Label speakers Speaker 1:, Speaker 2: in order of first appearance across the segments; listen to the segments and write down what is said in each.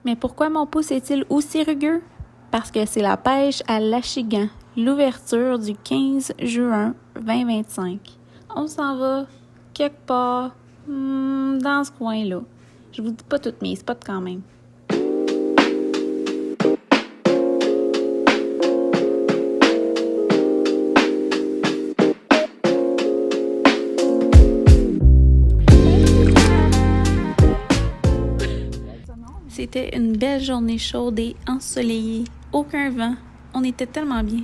Speaker 1: Mais pourquoi mon pouce est-il aussi rugueux? Parce que c'est la pêche à l'Achigan, l'ouverture du 15 juin 2025. On s'en va quelque part dans ce coin-là. Je vous dis pas toutes mes spots quand même. C'était une belle journée chaude et ensoleillée. Aucun vent. On était tellement bien.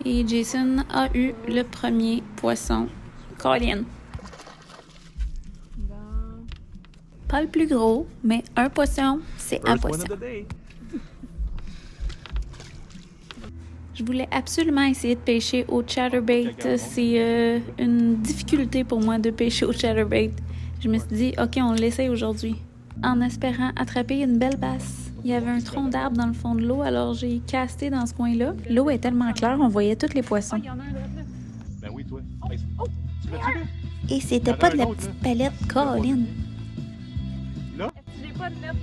Speaker 1: Et Jason a eu le premier poisson. Colin. Pas le plus gros, mais un poisson, c'est un poisson. Je voulais absolument essayer de pêcher au chatterbait. C'est une difficulté pour moi de pêcher au chatterbait. Je me suis dit, OK, on l'essaye aujourd'hui. En espérant attraper une belle basse. Il y avait un tronc d'arbre dans le fond de l'eau, alors j'ai casté dans ce coin-là. L'eau est tellement claire, on voyait tous les poissons.
Speaker 2: Ben oui, toi. Oh, tu l'as-tu?
Speaker 1: Et c'était pas de la petite palette, Colin.
Speaker 2: Là?
Speaker 3: J'ai pas de net.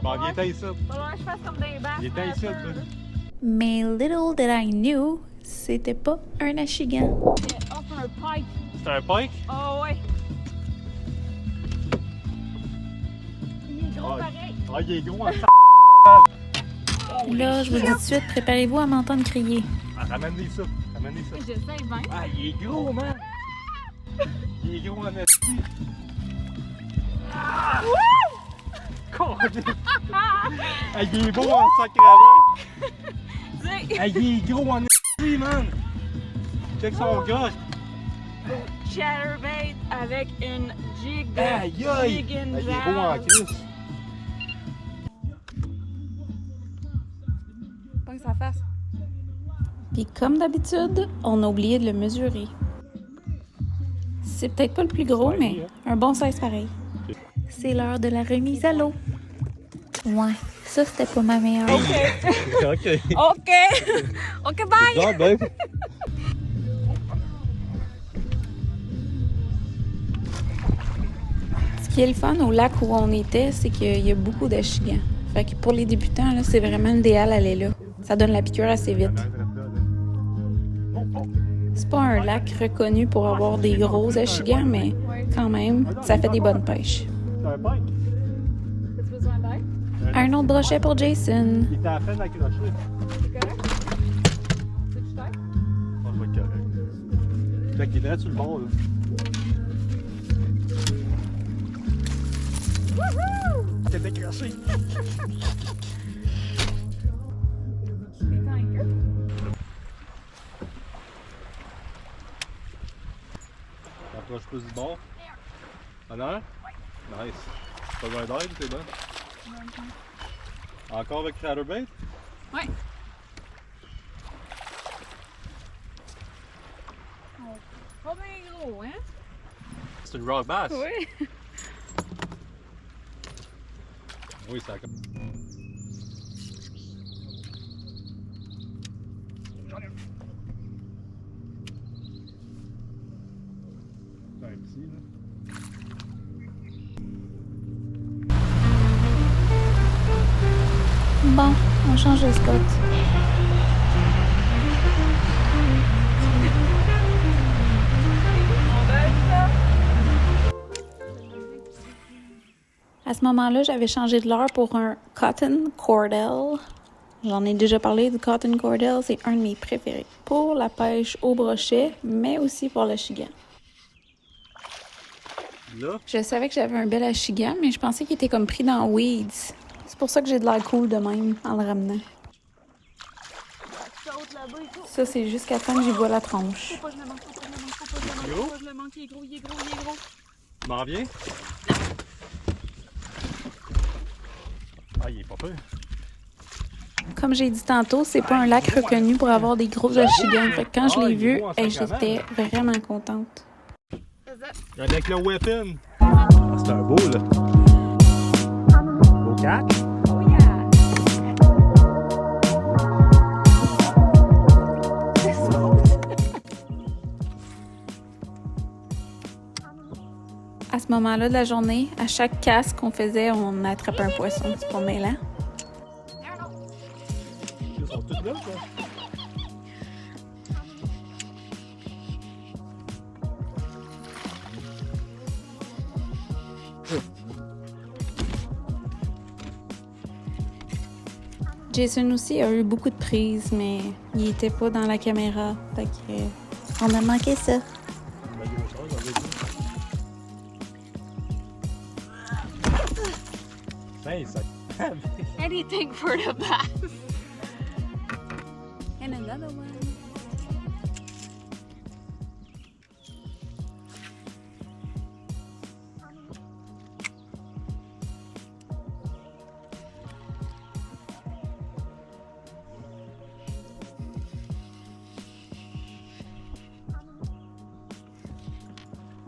Speaker 2: Bon, viens t'en ici.
Speaker 3: Falloir que je fasse comme des basses.
Speaker 2: Viens t'en ici, là.
Speaker 1: Mais little did I knew, c'était pas un achigan.
Speaker 3: Oh, c'est un pike.
Speaker 2: C'est un pike?
Speaker 3: Oh, ouais. Il est gros pareil.
Speaker 2: Ah, il est gros en
Speaker 1: Là, je vous dis tout de suite, préparez-vous à m'entendre crier.
Speaker 2: Ah, ramène-les ça. Ramène-les ça.
Speaker 3: J'essaie 20.
Speaker 2: Ah, il est gros, man. Il est gros en esti. Ah, il est beau en sacrament. Ah, il est gros en esti, man. Check son gars.
Speaker 3: Chatterbait avec une jig de
Speaker 2: Aïe, aïe.
Speaker 3: jig and
Speaker 2: Ah, il est beau en
Speaker 3: jab.
Speaker 2: crise.
Speaker 3: Pas que ça fasse.
Speaker 1: Puis comme d'habitude, on a oublié de le mesurer. C'est peut-être pas le plus gros, mais un bon 16 pareil. C'est l'heure de la remise à l'eau. Ouais, ça c'était pas ma meilleure.
Speaker 2: OK.
Speaker 3: OK. OK, bye.
Speaker 2: Genre, ben.
Speaker 1: Ce qui est le fun au lac où on était, c'est qu'il y a beaucoup d'achigans. Fait que pour les débutants, là, c'est vraiment idéal d'aller là. Ça donne la piqûre assez vite. C'est pas un lac reconnu pour avoir des gros achigans, mais quand même, ça fait des bonnes pêches.
Speaker 2: C'est un pike.
Speaker 3: T'as-tu besoin d'aide?
Speaker 1: Un autre brochet pour Jason.
Speaker 2: Il était à peine accroché.
Speaker 3: C'est correct? C'est-tu t'aide?
Speaker 2: Oh, je vais être correct. Fait qu'il est direct sur le bord, là.
Speaker 3: Wouhou!
Speaker 2: T'es décroché.
Speaker 3: T'es tanké?
Speaker 2: Approche plus du bord. En arrière? Nice. Pas besoin d'aide, c'est bon. Encore avec chatterbait?
Speaker 3: Ouais. Pas bien gros, hein?
Speaker 2: C'est une rock bass.
Speaker 3: Oui.
Speaker 2: Oui, ça a comme. C'est un petit, là.
Speaker 1: Bon, on change de spot. À ce moment-là, j'avais changé de leurre pour un Cotton Cordell. J'en ai déjà parlé du Cotton Cordell, c'est un de mes préférés. Pour la pêche au brochet, mais aussi pour l'achigan.
Speaker 2: Là,
Speaker 1: Je savais que j'avais un bel achigan, mais je pensais qu'il était comme pris dans weeds. C'est pour ça que j'ai de l'air cool de même en le ramenant.
Speaker 3: Saute là-bas et tout.
Speaker 1: Ça, c'est jusqu'à temps que j'y vois la tronche.
Speaker 3: Faut pas que je le manque, faut pas que je le manque, faut pas que je le manque, faut pas que je le manque. Il est gros, il est gros, il est gros.
Speaker 2: tu m'en viens? Ah, il est pas peur.
Speaker 1: Comme j'ai dit tantôt, c'est pas un lac reconnu pour avoir des gros achigans. Fait que quand je l'ai vu, j'étais vraiment contente.
Speaker 2: Avec le weapon. Ah, c'est un beau, là. Beau catch.
Speaker 3: Oh yeah!
Speaker 1: À ce moment-là de la journée, à chaque casse qu'on faisait, on attrapait un poisson. C'est pas mêlant.
Speaker 2: Ils sont tous là, quoi.
Speaker 1: Jason aussi a eu beaucoup de prises, mais il était pas dans la caméra. Fait que, on a manqué ça.
Speaker 2: Ben, ça...
Speaker 3: Anything for the bath.
Speaker 1: And another one.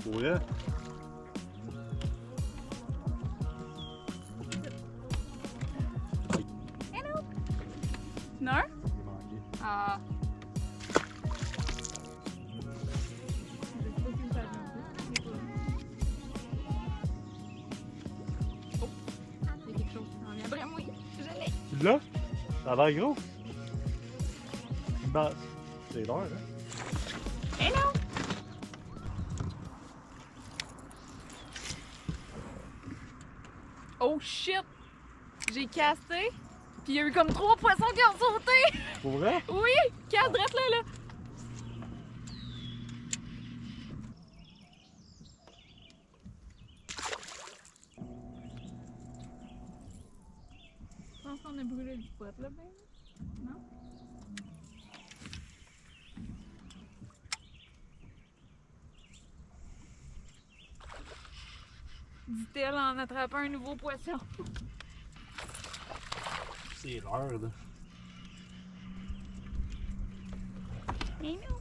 Speaker 2: Ouais.
Speaker 3: No? Ah. Oh, il y a quelque chose qui s'en vient. Vraiment, oui, je l'ai.
Speaker 2: Tu l'as? Ça a l'air gros. Bah, c'est l'heure, hein?
Speaker 3: Hello! Oh shit! J'ai casté, puis il y a eu comme 3 poissons qui ont sauté!
Speaker 2: Pour vrai?
Speaker 3: Oui! Casse drette là! Je pense qu'on a brûlé le spot là, ben? Non? Dit-elle en attrapant un nouveau poisson.
Speaker 2: C'est l'heure, là.
Speaker 3: Et nous?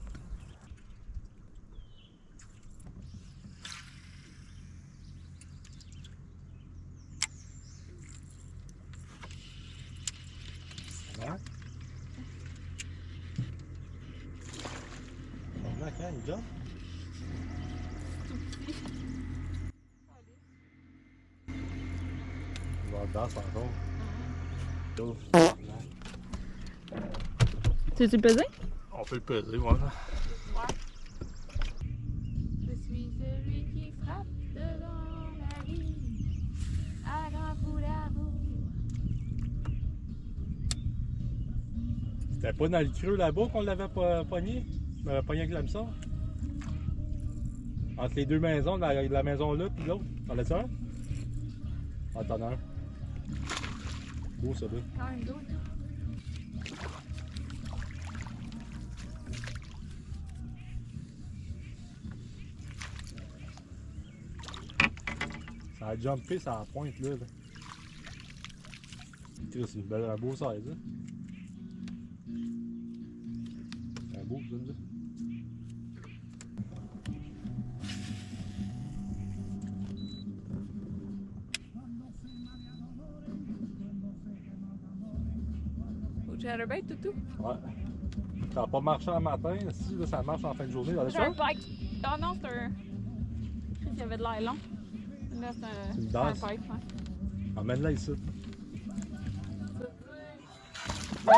Speaker 2: Hein? On a quand il jump? Il va dedans, c'est encore. Go.
Speaker 3: Tu veux-tu peser?
Speaker 2: On peut le peser, voilà.
Speaker 3: Je suis celui qui frappe devant la vie à grand coup d'amour.
Speaker 2: C'était pas dans le creux là-bas qu'on l'avait pogné? On l'avait pogné avec l'hameçon? Entre les deux maisons, la maison là puis l'autre. T'en as-tu un? Ah, t'en as un. Beau, ça, là.
Speaker 3: Quand même d'autres.
Speaker 2: Ça a jumpé sur la pointe, là. C'est un beau size, hein? C'est un beau, ça, là.
Speaker 3: Au chatterbait, toutou?
Speaker 2: Ouais. Ça n'a pas marché en matin, si là, ça marche en fin de journée. Dans
Speaker 3: J'ai un pike. Ah non, c'est un. Il y avait de l'air long. Là, c'est
Speaker 2: une
Speaker 3: un
Speaker 2: danse.
Speaker 3: pike, ouais.
Speaker 2: Emmène-la ici.
Speaker 3: Oh!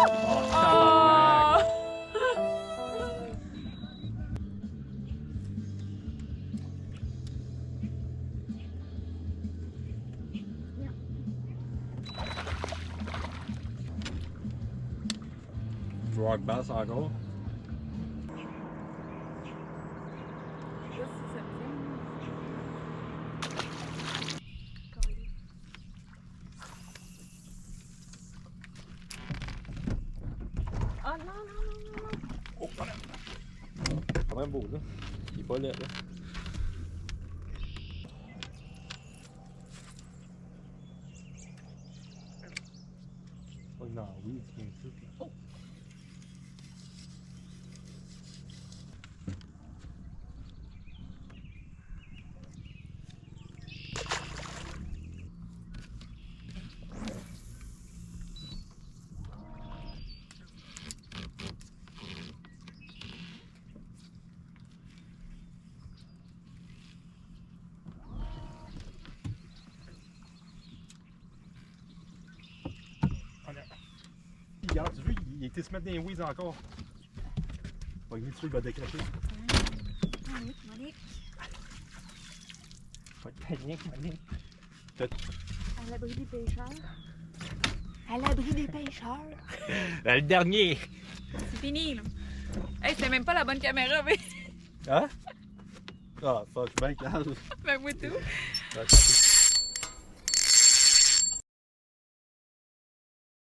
Speaker 2: Rock bass encore.
Speaker 3: Oh non, non, non, non, non.
Speaker 2: Oh, quand même. Quand même beau, là. Il est pas laid, là. Oh non, oui, tu viens ici.
Speaker 3: Oh.
Speaker 2: regarde, tu veux, il était se mettre dans les whiz encore. Fait que lui, tu sais, il va décrocher.
Speaker 3: Monique.
Speaker 2: Pas de panique, Monique.
Speaker 3: À l'abri des pêcheurs. À l'abri des pêcheurs.
Speaker 2: Le dernier!
Speaker 3: C'est fini, là. Hey, c'était même pas la bonne caméra, mais.
Speaker 2: Hein? Ah, fuck, je suis bien calme.
Speaker 3: Ben, moi, tout.
Speaker 2: Ouais,